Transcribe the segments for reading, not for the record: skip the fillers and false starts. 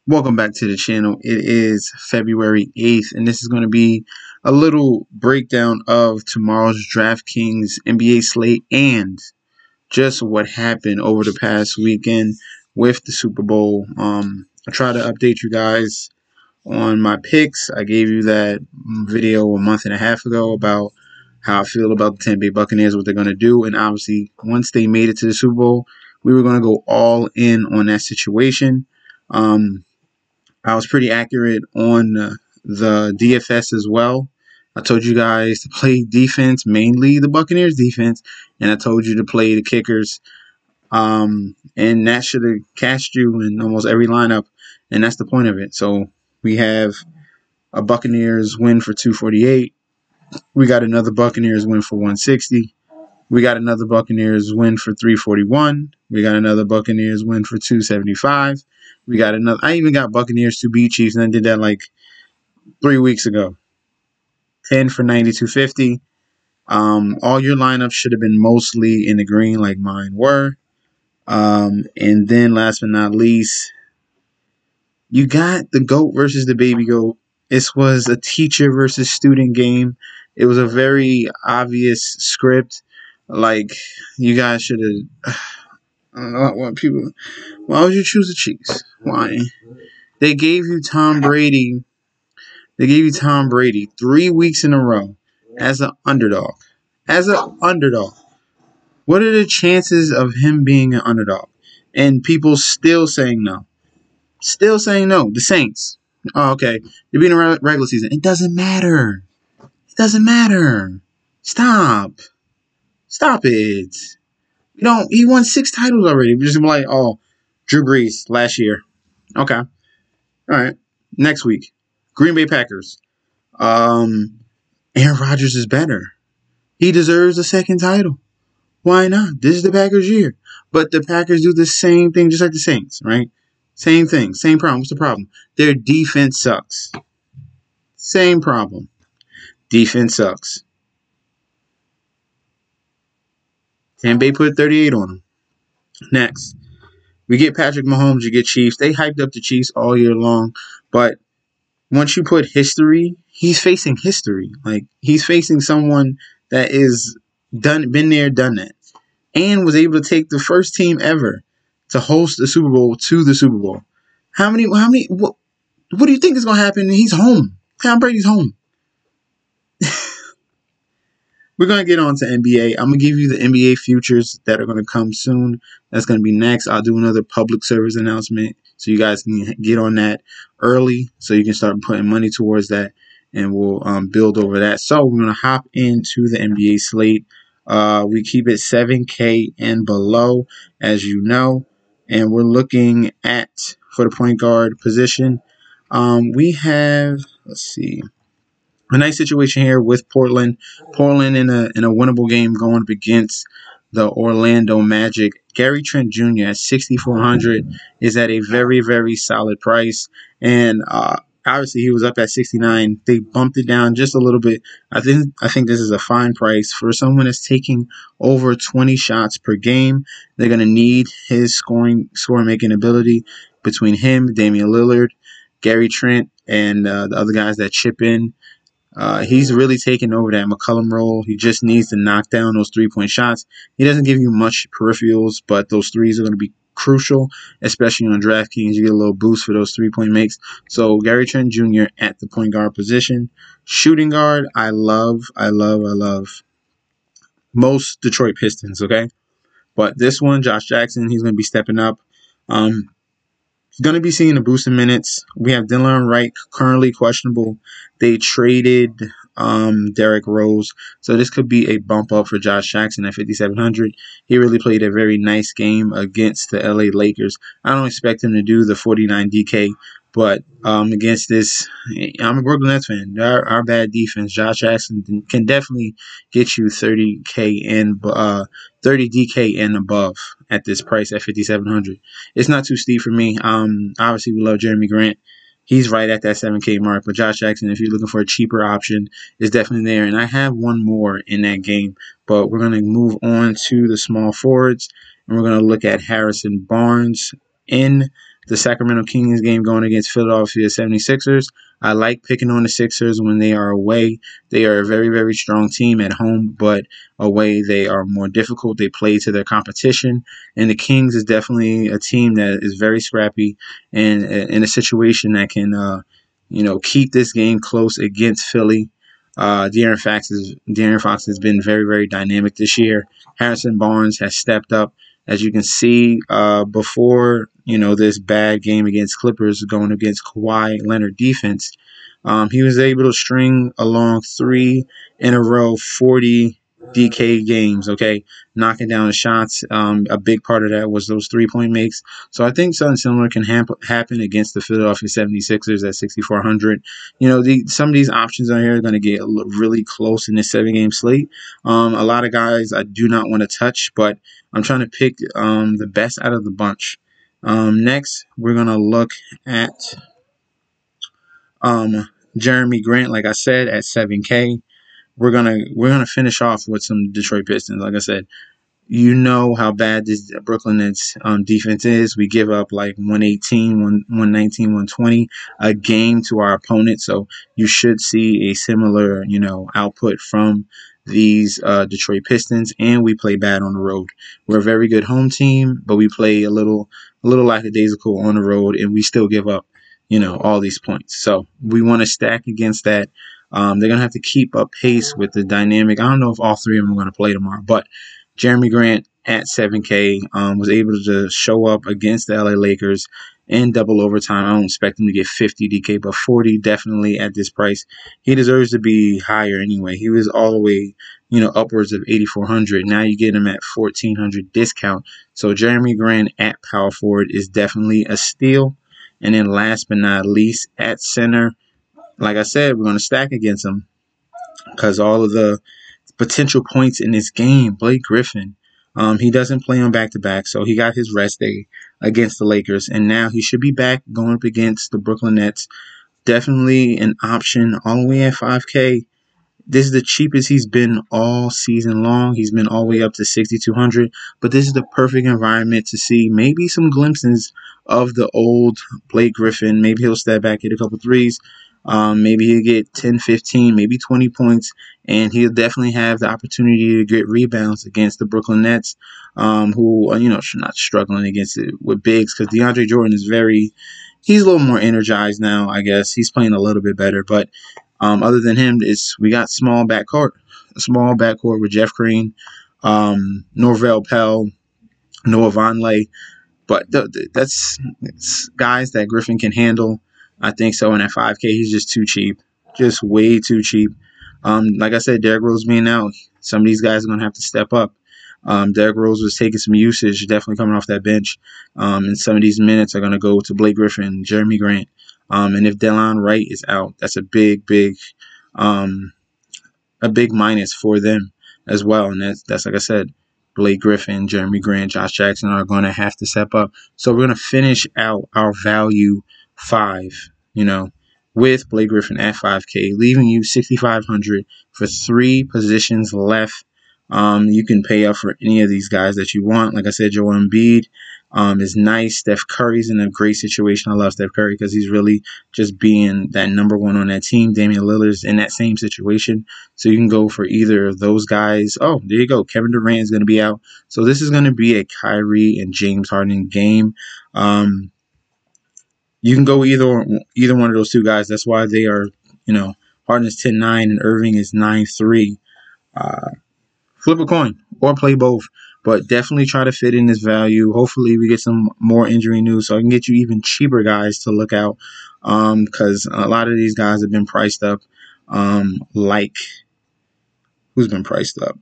Welcome back to the channel. It is February 8th, and this is going to be a little breakdown of tomorrow's Draftkings NBA slate and just what happened over the past weekend with the Super Bowl. I try to update you guys on my picks. I gave you that video a month and a half ago about how I feel about the Tampa Bay Buccaneers, what they're going to do, and obviously once they made it to the Super Bowl, we were going to go all in on that situation. I was pretty accurate on the DFS as well. I told you guys to play defense, mainly the Buccaneers defense, and I told you to play the kickers. And that should have cashed you in almost every lineup, and that's the point of it. So we have a Buccaneers win for 248. We got another Buccaneers win for 160. We got another Buccaneers win for 341. We got another Buccaneers win for 275. We got another. I even got Buccaneers to beat Chiefs, and I did that like 3 weeks ago. 10 for 92.50. All your lineups should have been mostly in the green, like mine were. And then, last but not least, you got the GOAT versus the baby GOAT. This was a teacher versus student game. It was a very obvious script. Like, you guys should have. I don't know what people. Why would you choose the Chiefs? Why? They gave you Tom Brady. They gave you Tom Brady 3 weeks in a row as an underdog. As an underdog. What are the chances of him being an underdog? And people still saying no. Still saying no. The Saints. Oh, okay. They're being a regular season. It doesn't matter. It doesn't matter. Stop. Stop it. He won 6 titles already. We're just like, oh, Drew Brees last year. Okay. All right. Next week. Green Bay Packers. Aaron Rodgers is better. He deserves a second title. Why not? This is the Packers' year. But the Packers do the same thing just like the Saints, right? Same thing. Same problem. What's the problem? Their defense sucks. Same problem. Defense sucks. Tampa Bay put 38 on them. Next. We get Patrick Mahomes, you get Chiefs. They hyped up the Chiefs all year long. But once you put history, he's facing history. Like, he's facing someone that is been there, done that. And was able to take the first team ever to host the Super Bowl to the Super Bowl. What do you think is going to happen? He's home. Tom Brady's home. We're going to get on to NBA. I'm going to give you the NBA futures that are going to come soon. That's going to be next. I'll do another public service announcement so you guys can get on that early so you can start putting money towards that, and we'll build over that. So we're going to hop into the NBA slate. We keep it 7K and below, as you know, and we're looking at, for the point guard position, we have, let's see, a nice situation here with Portland. Portland in a winnable game going up against the Orlando Magic. Gary Trent Jr. at 6,400 is at a very, very solid price. And obviously he was up at 69. They bumped it down just a little bit. I think this is a fine price for someone that's taking over 20 shots per game. They're going to need his scoring making ability between him, Damian Lillard, Gary Trent, and the other guys that chip in. He's really taken over that McCollum role. He just needs to knock down those 3-point shots. He doesn't give you much peripherals, but those threes are going to be crucial, especially on Draftkings. You get a little boost for those 3-point makes. So Gary Trent Jr. at the point guard position. Shooting guard, I love most Detroit Pistons, okay? But this one, Josh Jackson, he's going to be stepping up. He's going to be seeing a boost in minutes. We have Dylan Wright currently questionable. They traded Derrick Rose. So this could be a bump up for Josh Jackson at 5,700. He really played a very nice game against the LA Lakers. I don't expect him to do the 49 DK, but against this, I'm a Brooklyn Nets fan. Our bad defense, Josh Jackson can definitely get you 30K and 30 DK and above at this price at 5,700. It's not too steep for me. Obviously we love Jeremy Grant. He's right at that 7K mark. But Josh Jackson, if you're looking for a cheaper option, is definitely there. And I have one more in that game. But we're going to move on to the small forwards. And we're going to look at Harrison Barnes in the Sacramento Kings game going against Philadelphia 76ers. I like picking on the Sixers when they are away. They are a very, very strong team at home, but away they are more difficult. They play to their competition. And the Kings is definitely a team that is very scrappy and in a situation that can, keep this game close against Philly. De'Aaron Fox has been very, very dynamic this year. Harrison Barnes has stepped up, as you can see before this bad game against Clippers going against Kawhi Leonard defense. He was able to string along 3 in a row 40 DK games, okay, knocking down the shots. A big part of that was those 3-point makes. So I think something similar can happen against the Philadelphia 76ers at 6,400. Some of these options on here are going to get really close in this 7-game slate. A lot of guys I do not want to touch, but I'm trying to pick the best out of the bunch. Next, we're going to look at Jeremy Grant, like I said, at 7K. We're gonna finish off with some Detroit Pistons. Like I said, you know how bad this Brooklyn Nets defense is. We give up like 118, 119, 120 a game to our opponent. So you should see a similar, output from these Detroit Pistons. And we play bad on the road. We're a very good home team, but we play a little lackadaisical on the road, and we still give up, all these points. So we want to stack against that. They're going to have to keep up pace with the dynamic. I don't know if all three of them are going to play tomorrow, but Jeremy Grant at 7K was able to show up against the LA Lakers in double overtime. I don't expect him to get 50 DK, but 40 definitely at this price. He deserves to be higher anyway. He was all the way, upwards of 8,400. Now you get him at 1,400 discount. So Jeremy Grant at power forward is definitely a steal. And then last but not least, at center, like I said, we're going to stack against him because all of the potential points in this game. Blake Griffin, he doesn't play on back-to-back, so he got his rest day against the Lakers, and now he should be back going up against the Brooklyn Nets. Definitely an option all the way at 5K. This is the cheapest he's been all season long. He's been all the way up to 6,200. But this is the perfect environment to see maybe some glimpses of the old Blake Griffin. Maybe he'll step back, hit a couple threes. Maybe he'll get 10, 15, maybe 20 points. And he'll definitely have the opportunity to get rebounds against the Brooklyn Nets, who, not struggling against it with bigs because DeAndre Jordan is he's a little more energized now, I guess. He's playing a little bit better. But other than him, we got a small backcourt with Jeff Green, Norvell Pell, Noah Vonleh. But that's guys that Griffin can handle. I think so. And at 5K, he's just too cheap, just way too cheap. Like I said, Derrick Rose being out, some of these guys are going to have to step up. Derrick Rose was taking some usage, definitely coming off that bench. And some of these minutes are going to go to Blake Griffin, Jeremy Grant. And if Delon Wright is out, that's a big minus for them as well. And that's like I said, Blake Griffin, Jeremy Grant, Josh Jackson are going to have to step up. So we're going to finish out our value 5, with Blake Griffin at 5K, leaving you 6,500 for 3 positions left. You can pay up for any of these guys that you want. Like I said, Joel Embiid is nice. Steph Curry's in a great situation. I love Steph Curry because he's really just being that number one on that team. Damian Lillard's in that same situation. So you can go for either of those guys. Oh, there you go. Kevin Durant is going to be out. So this is going to be a Kyrie and James Harden game. You can go either one of those two guys. That's why they are, Harden is 10-9 and Irving is 9-3. Flip a coin or play both, but definitely try to fit in this value. Hopefully we get some more injury news so I can get you even cheaper guys to look out, because a lot of these guys have been priced up. Like, who's been priced up?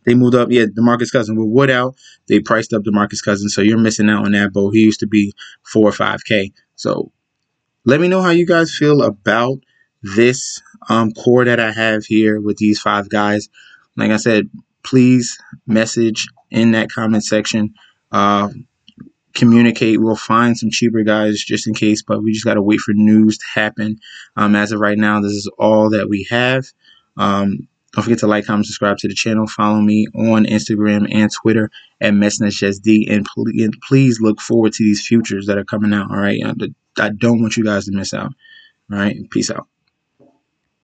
They moved up, DeMarcus Cousins. With Wood out, they priced up DeMarcus Cousins, so you're missing out on that, Bo. He used to be 4 or 5K. So let me know how you guys feel about this core that I have here with these 5 guys. Like I said, please message in that comment section. Communicate. We'll find some cheaper guys just in case, but we just got to wait for news to happen. As of right now, this is all that we have. Don't forget to like, comment, subscribe to the channel. Follow me on Instagram and Twitter at MessNetJustD. And please look forward to these futures that are coming out. All right. I don't want you guys to miss out. All right. Peace out.